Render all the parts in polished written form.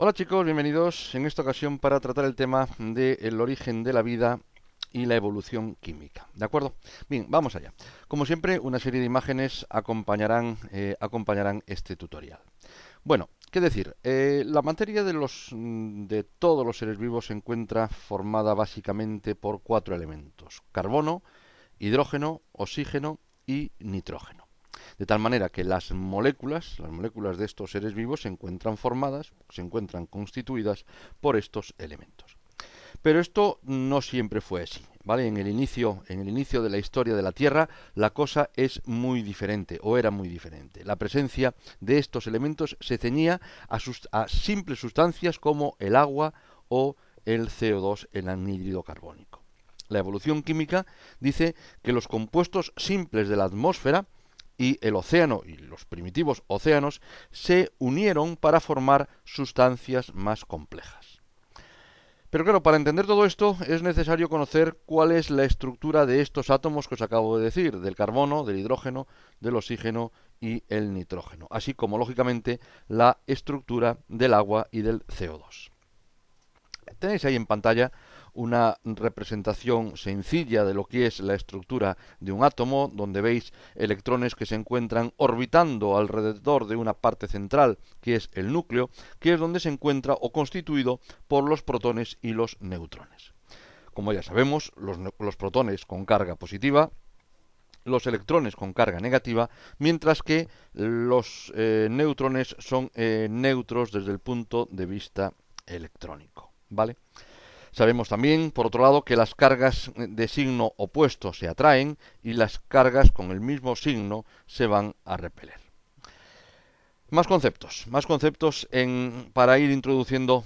Hola chicos, bienvenidos en esta ocasión para tratar el tema del origen de la vida y la evolución química. ¿De acuerdo? Bien, vamos allá. Como siempre, una serie de imágenes acompañarán este tutorial. Bueno, ¿qué decir? La materia de todos los seres vivos se encuentra formada básicamente por 4 elementos: carbono, hidrógeno, oxígeno y nitrógeno. De tal manera que las moléculas de estos seres vivos se encuentran constituidas por estos elementos. Pero esto no siempre fue así, ¿vale? En el inicio de la historia de la Tierra, la cosa es muy diferente, o era muy diferente. La presencia de estos elementos se ceñía a simples sustancias como el agua o el CO2, el anhídrido carbónico. La evolución química dice que los compuestos simples de la atmósfera y el océano y los primitivos océanos se unieron para formar sustancias más complejas. Pero claro, para entender todo esto es necesario conocer cuál es la estructura de estos átomos que os acabo de decir, del carbono, del hidrógeno, del oxígeno y el nitrógeno, así como lógicamente la estructura del agua y del CO2. Tenéis ahí en pantalla una representación sencilla de lo que es la estructura de un átomo, donde veis electrones que se encuentran orbitando alrededor de una parte central, que es el núcleo, que es donde se encuentra o constituido por los protones y los neutrones. Como ya sabemos, los protones con carga positiva, los electrones con carga negativa, mientras que los neutrones son neutros desde el punto de vista electrónico, ¿vale? Sabemos también, por otro lado, que las cargas de signo opuesto se atraen y las cargas con el mismo signo se van a repeler. Más conceptos para ir introduciendo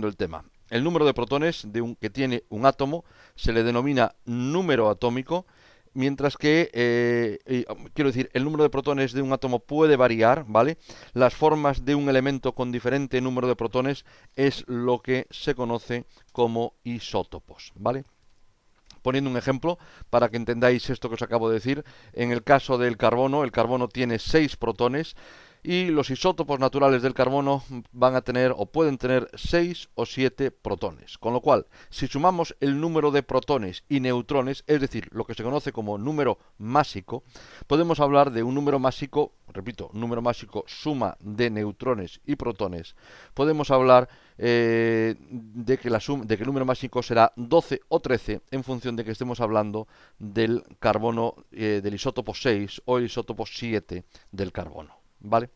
el tema. El número de protones que tiene un átomo se le denomina número atómico, mientras que, el número de protones de un átomo puede variar, ¿vale? Las formas de un elemento con diferente número de protones es lo que se conoce como isótopos, ¿vale? Poniendo un ejemplo para que entendáis esto que os acabo de decir, en el caso del carbono, el carbono tiene 6 protones, y los isótopos naturales del carbono van a tener o pueden tener 6 o 7 protones. Con lo cual, si sumamos el número de protones y neutrones, es decir, lo que se conoce como número másico, podemos hablar de un número másico, repito, número másico suma de neutrones y protones. Podemos hablar de que el número másico será 12 o 13 en función de que estemos hablando del carbono, del isótopo 6 o el isótopo 7 del carbono. ¿Vale?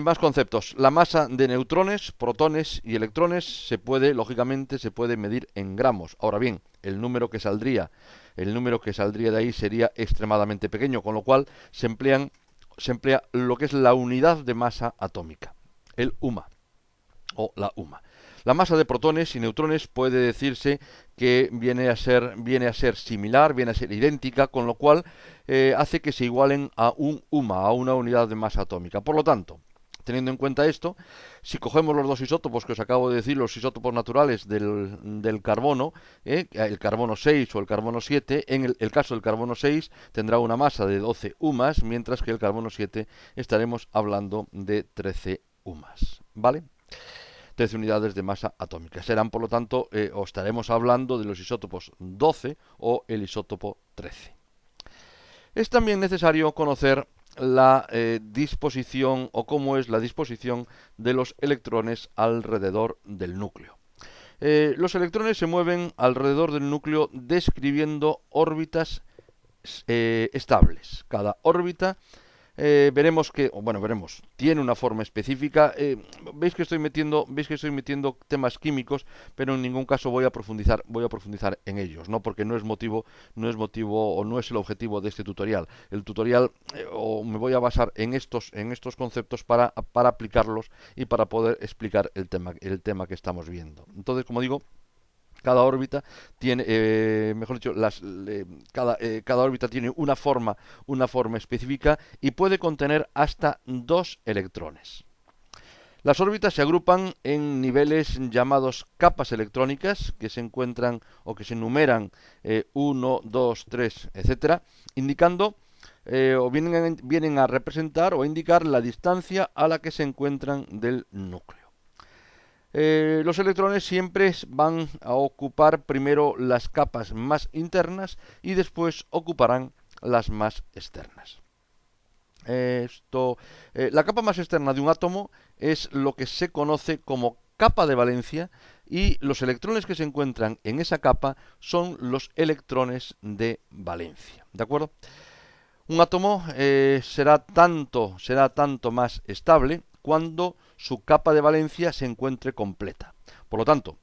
Más conceptos. La masa de neutrones, protones y electrones lógicamente se puede medir en gramos. Ahora bien, el número que saldría de ahí sería extremadamente pequeño, con lo cual se emplea lo que es la unidad de masa atómica, el UMA o la UMA. La masa de protones y neutrones puede decirse que viene a ser similar, viene a ser idéntica, con lo cual hace que se igualen a un UMA, a una unidad de masa atómica. Por lo tanto, teniendo en cuenta esto, si cogemos los dos isótopos que os acabo de decir, los isótopos naturales del carbono, el carbono 6 o el carbono 7, en el caso del carbono 6 tendrá una masa de 12 UMAs, mientras que el carbono 7 estaremos hablando de 13 UMAs, ¿vale? 13 unidades de masa atómica. Serán, por lo tanto, o estaremos hablando de los isótopos 12 o el isótopo 13. Es también necesario conocer la disposición o cómo es la disposición de los electrones alrededor del núcleo. Los electrones se mueven alrededor del núcleo describiendo órbitas estables. Cada órbita tiene una forma específica. Veis que estoy metiendo temas químicos, pero en ningún caso voy a profundizar en ellos, ¿no? Porque no es motivo o no es el objetivo de este tutorial. El tutorial me voy a basar en estos conceptos para aplicarlos y para poder explicar el tema que estamos viendo. Entonces, como digo, cada órbita tiene, cada órbita tiene una forma específica y puede contener hasta 2 electrones. Las órbitas se agrupan en niveles llamados capas electrónicas, que se encuentran o que se enumeran 1, 2, 3, etcétera, indicando o vienen a representar o indicar la distancia a la que se encuentran del núcleo. Los electrones siempre van a ocupar primero las capas más internas y después ocuparán las más externas. La capa más externa de un átomo es lo que se conoce como capa de valencia, y los electrones que se encuentran en esa capa son los electrones de valencia. ¿De acuerdo? Un átomo será tanto más estable cuando su capa de valencia se encuentre completa. Por lo tanto,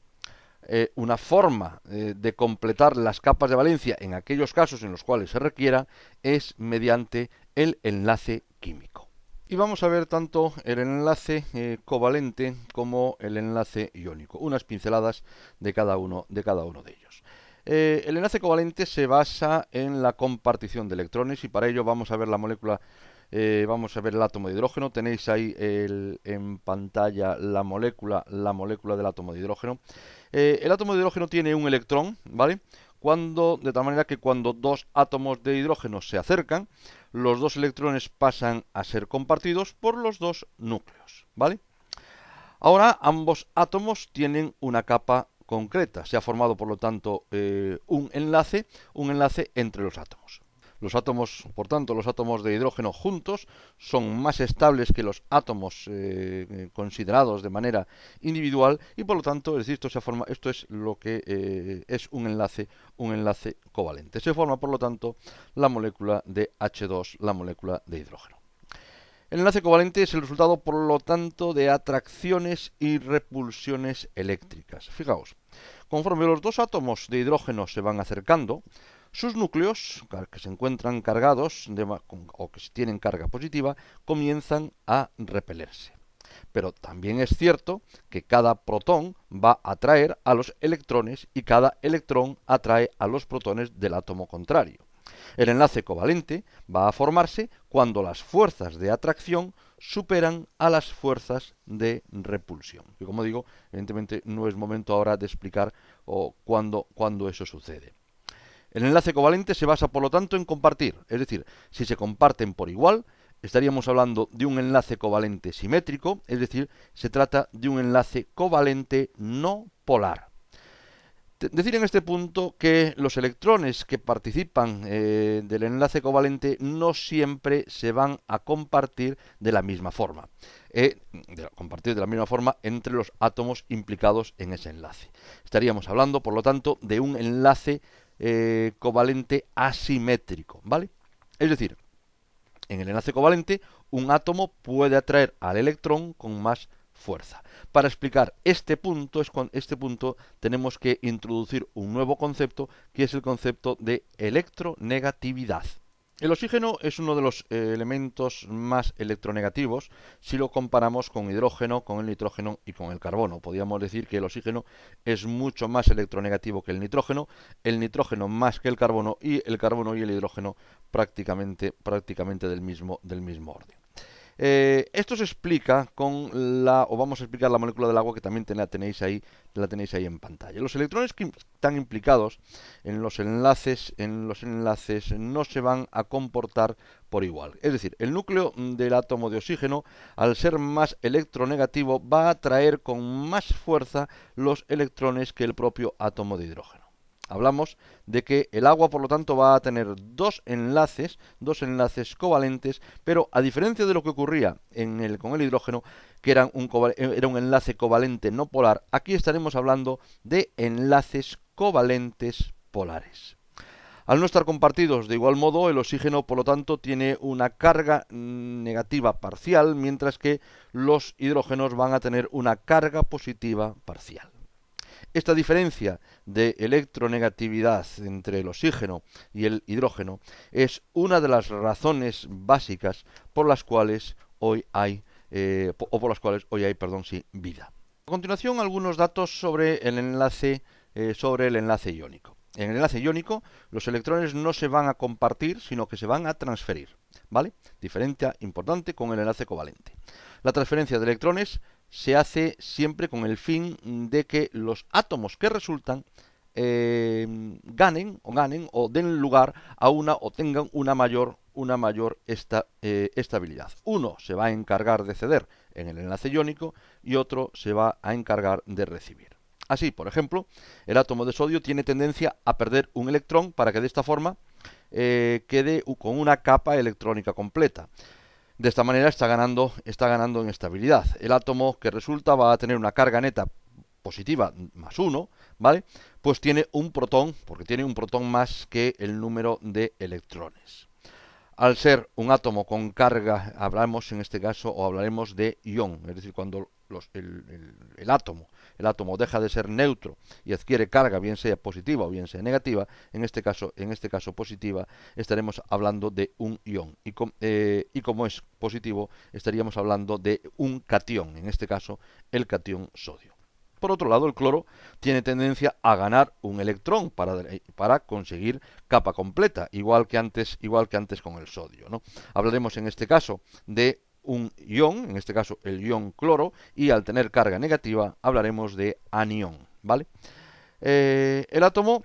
una forma de completar las capas de valencia en aquellos casos en los cuales se requiera es mediante el enlace químico. Y vamos a ver tanto el enlace covalente como el enlace iónico, unas pinceladas de cada uno de ellos. El enlace covalente se basa en la compartición de electrones, y para ello vamos a ver la molécula, vamos a ver el átomo de hidrógeno. Tenéis ahí en pantalla la molécula del átomo de hidrógeno. El átomo de hidrógeno tiene un electrón, ¿vale? De tal manera que cuando dos átomos de hidrógeno se acercan, los dos electrones pasan a ser compartidos por los dos núcleos, ¿vale? Ahora ambos átomos tienen una capa concreta. Se ha formado, por lo tanto, un enlace entre los átomos. Los átomos, por tanto, los átomos de hidrógeno juntos son más estables que los átomos considerados de manera individual, y por lo tanto, es decir, esto es lo que es un enlace covalente. Se forma, por lo tanto, la molécula de H2, la molécula de hidrógeno. El enlace covalente es el resultado, por lo tanto, de atracciones y repulsiones eléctricas. Fijaos, conforme los dos átomos de hidrógeno se van acercando, sus núcleos, que se encuentran cargados o que tienen carga positiva, comienzan a repelerse. Pero también es cierto que cada protón va a atraer a los electrones y cada electrón atrae a los protones del átomo contrario. El enlace covalente va a formarse cuando las fuerzas de atracción superan a las fuerzas de repulsión. Y como digo, evidentemente no es momento ahora de explicar cuándo eso sucede. El enlace covalente se basa, por lo tanto, en compartir. Es decir, si se comparten por igual, estaríamos hablando de un enlace covalente simétrico, es decir, se trata de un enlace covalente no polar. Decir en este punto que los electrones que participan del enlace covalente no siempre se van a compartir de la misma forma. Entre los átomos implicados en ese enlace. Estaríamos hablando, por lo tanto, de un enlace covalente asimétrico, ¿vale? Es decir, en el enlace covalente, un átomo puede atraer al electrón con más fuerza. Para explicar este punto, tenemos que introducir un nuevo concepto, que es el concepto de electronegatividad. El oxígeno es uno de los elementos más electronegativos si lo comparamos con hidrógeno, con el nitrógeno y con el carbono. Podríamos decir que el oxígeno es mucho más electronegativo que el nitrógeno más que el carbono y el hidrógeno prácticamente del mismo orden. Esto se explica vamos a explicar la molécula del agua, que también la tenéis ahí en pantalla. Los electrones que están implicados en los enlaces no se van a comportar por igual. Es decir, el núcleo del átomo de oxígeno, al ser más electronegativo, va a atraer con más fuerza los electrones que el propio átomo de hidrógeno. Hablamos de que el agua, por lo tanto, va a tener dos enlaces covalentes, pero a diferencia de lo que ocurría con el hidrógeno, que era un enlace covalente no polar, aquí estaremos hablando de enlaces covalentes polares. Al no estar compartidos de igual modo, el oxígeno, por lo tanto, tiene una carga negativa parcial, mientras que los hidrógenos van a tener una carga positiva parcial. Esta diferencia de electronegatividad entre el oxígeno y el hidrógeno es una de las razones básicas por las cuales hoy hay vida. A continuación, algunos datos sobre el enlace iónico. En el enlace iónico, los electrones no se van a compartir, sino que se van a transferir, ¿vale? Diferencia importante con el enlace covalente. La transferencia de electrones se hace siempre con el fin de que los átomos que resultan ganen o den lugar a o tengan una mayor estabilidad. Uno se va a encargar de ceder en el enlace iónico y otro se va a encargar de recibir. Así, por ejemplo, el átomo de sodio tiene tendencia a perder un electrón para que de esta forma quede con una capa electrónica completa. De esta manera está ganando en estabilidad. El átomo que resulta va a tener una carga neta positiva más 1, ¿vale? Pues tiene un protón, porque tiene un protón más que el número de electrones. Al ser un átomo con carga, hablamos en este caso o hablaremos de ión, es decir, cuando el átomo deja de ser neutro y adquiere carga, bien sea positiva o bien sea negativa, en este caso positiva, estaremos hablando de un ión. Y como es positivo, estaríamos hablando de un catión, en este caso el catión sodio. Por otro lado, el cloro tiene tendencia a ganar un electrón para conseguir capa completa, igual que antes con el sodio, ¿no? Hablaremos en este caso de un ión, en este caso el ión cloro, y al tener carga negativa hablaremos de anión, ¿vale? El átomo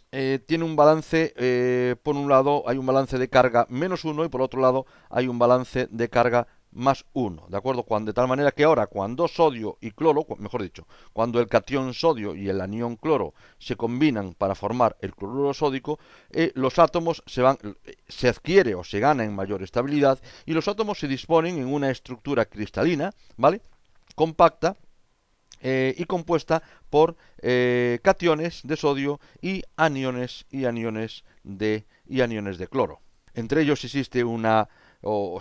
tiene un balance, por un lado hay un balance de carga -1 y por otro lado hay un balance de carga +1, ¿de acuerdo? De tal manera que ahora cuando sodio y cloro, mejor dicho, cuando el catión sodio y el anión cloro se combinan para formar el cloruro sódico, los átomos se adquiere o se gana en mayor estabilidad y los átomos se disponen en una estructura cristalina, ¿vale? Compacta, y compuesta por cationes de sodio y aniones de cloro. Entre ellos existe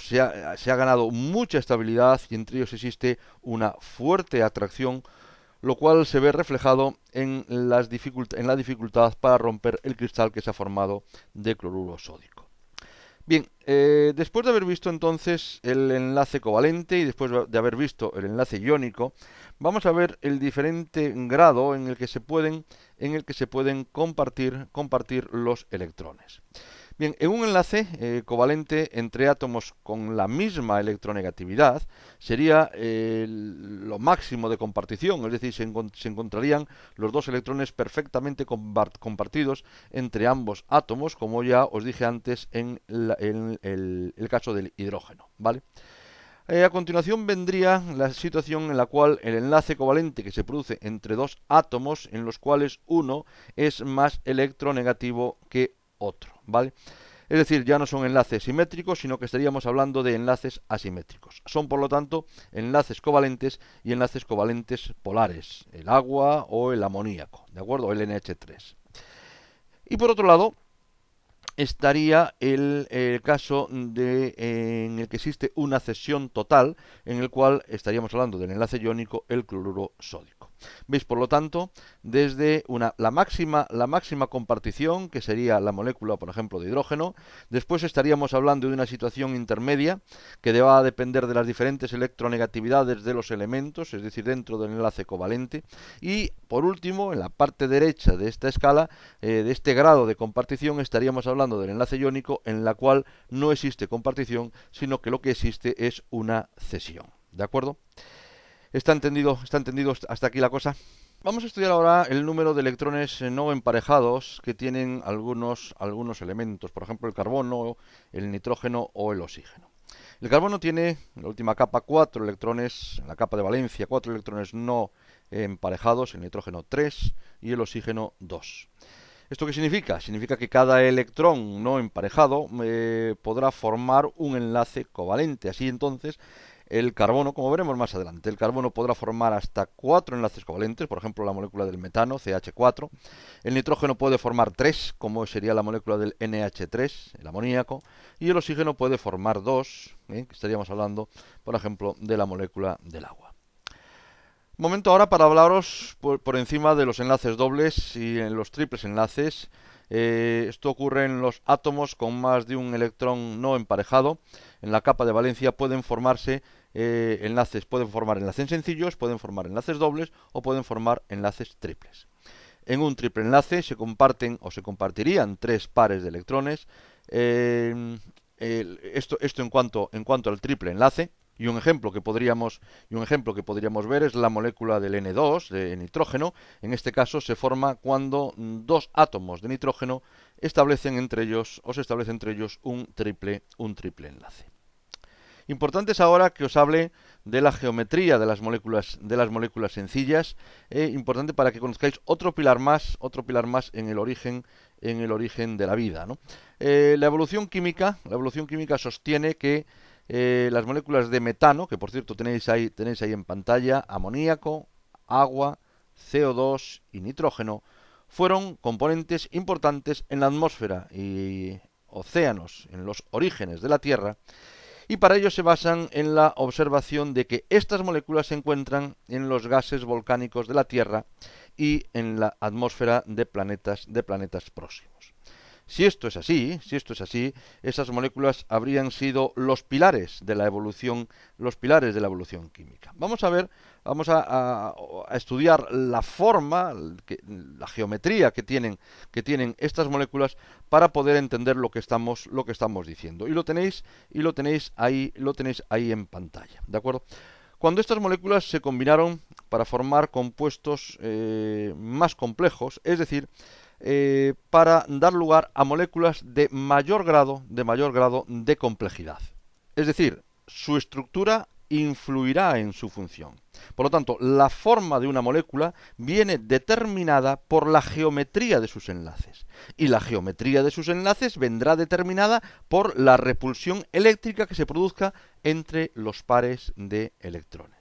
se ha ganado mucha estabilidad y entre ellos existe una fuerte atracción, lo cual se ve reflejado en la dificultad para romper el cristal que se ha formado de cloruro sódico. Bien, después de haber visto entonces el enlace covalente y después de haber visto el enlace iónico, vamos a ver el diferente grado en el que se pueden compartir los electrones. Bien, en un enlace covalente entre átomos con la misma electronegatividad sería lo máximo de compartición, es decir, se encontrarían los dos electrones perfectamente compartidos entre ambos átomos, como ya os dije antes en el caso del hidrógeno, ¿vale? A continuación vendría la situación en la cual el enlace covalente que se produce entre dos átomos en los cuales uno es más electronegativo que otro, ¿vale? Es decir, ya no son enlaces simétricos, sino que estaríamos hablando de enlaces asimétricos. Son, por lo tanto, enlaces covalentes y enlaces covalentes polares, el agua o el amoníaco, ¿de acuerdo? El NH3. Y por otro lado, estaría el caso en el que existe una cesión total, en el cual estaríamos hablando del enlace iónico, el cloruro sódico. Veis, por lo tanto, desde la máxima compartición, que sería la molécula, por ejemplo, de hidrógeno. Después estaríamos hablando de una situación intermedia, que va a depender de las diferentes electronegatividades de los elementos, es decir, dentro del enlace covalente. Y, por último, en la parte derecha de esta escala, de este grado de compartición, estaríamos hablando del enlace iónico, en la cual no existe compartición, sino que lo que existe es una cesión. ¿De acuerdo? ¿Está entendido hasta aquí la cosa? Vamos a estudiar ahora el número de electrones no emparejados que tienen algunos elementos, por ejemplo el carbono, el nitrógeno o el oxígeno. El carbono tiene en la última capa 4 electrones, en la capa de valencia 4 electrones no emparejados, el nitrógeno 3 y el oxígeno 2. ¿Esto qué significa? Significa que cada electrón no emparejado podrá formar un enlace covalente. Así entonces, el carbono, como veremos más adelante, el carbono podrá formar hasta 4 enlaces covalentes, por ejemplo la molécula del metano, CH4. El nitrógeno puede formar 3, como sería la molécula del NH3, el amoníaco. Y el oxígeno puede formar 2, que estaríamos hablando, por ejemplo, de la molécula del agua. Momento ahora para hablaros por encima de los enlaces dobles y en los triples enlaces. Esto ocurre en los átomos con más de un electrón no emparejado. En la capa de valencia pueden formar enlaces sencillos, pueden formar enlaces dobles o pueden formar enlaces triples. En un triple enlace se comparten o se compartirían 3 pares de electrones. Esto en cuanto al triple enlace. Y un ejemplo que podríamos ver es la molécula del N2, de nitrógeno. En este caso se forma cuando dos átomos de nitrógeno se establece entre ellos un triple enlace. Importante es ahora que os hable de la geometría de las moléculas sencillas, importante para que conozcáis otro pilar más en el origen de la vida, ¿no? La evolución química sostiene que las moléculas de metano, que por cierto tenéis ahí en pantalla, amoníaco, agua, CO2 y nitrógeno, fueron componentes importantes en la atmósfera y océanos, en los orígenes de la Tierra, y para ello se basan en la observación de que estas moléculas se encuentran en los gases volcánicos de la Tierra y en la atmósfera de planetas próximos. Si esto es así, esas moléculas habrían sido los pilares de la evolución química. Vamos a estudiar la forma, la geometría que tienen estas moléculas para poder entender lo que estamos diciendo. Y lo tenéis ahí en pantalla, ¿de acuerdo? Cuando estas moléculas se combinaron para formar compuestos más complejos, es decir, para dar lugar a moléculas de mayor grado de complejidad. Es decir, su estructura influirá en su función. Por lo tanto, la forma de una molécula viene determinada por la geometría de sus enlaces. Y la geometría de sus enlaces vendrá determinada por la repulsión eléctrica que se produzca entre los pares de electrones.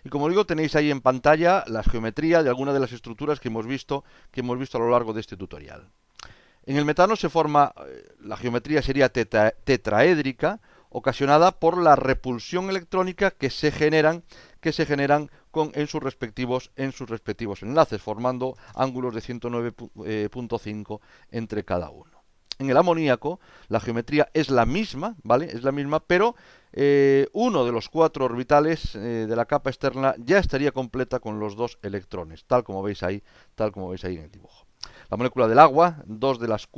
Y como digo, tenéis ahí en pantalla la geometría de algunas de las estructuras que hemos visto a lo largo de este tutorial. En el metano se forma, la geometría sería tetraédrica, ocasionada por la repulsión electrónica que se generan en sus respectivos enlaces, formando ángulos de 109.5 entre cada uno. En el amoníaco la geometría es la misma, ¿vale? Es la misma, pero uno de los 4 orbitales de la capa externa ya estaría completa con los 2 electrones, tal como veis ahí en el dibujo. La molécula del agua, dos de los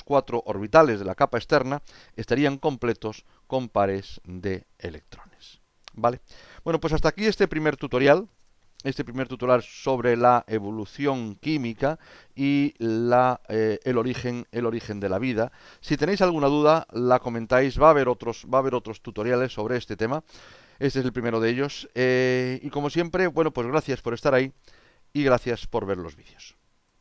4 orbitales de la capa externa estarían completos con pares de electrones, ¿vale? Bueno, pues hasta aquí este primer tutorial sobre la evolución química y el origen de la vida. Si tenéis alguna duda, la comentáis. Va a haber otros tutoriales sobre este tema. Este es el primero de ellos. Y como siempre, bueno, pues gracias por estar ahí y gracias por ver los vídeos.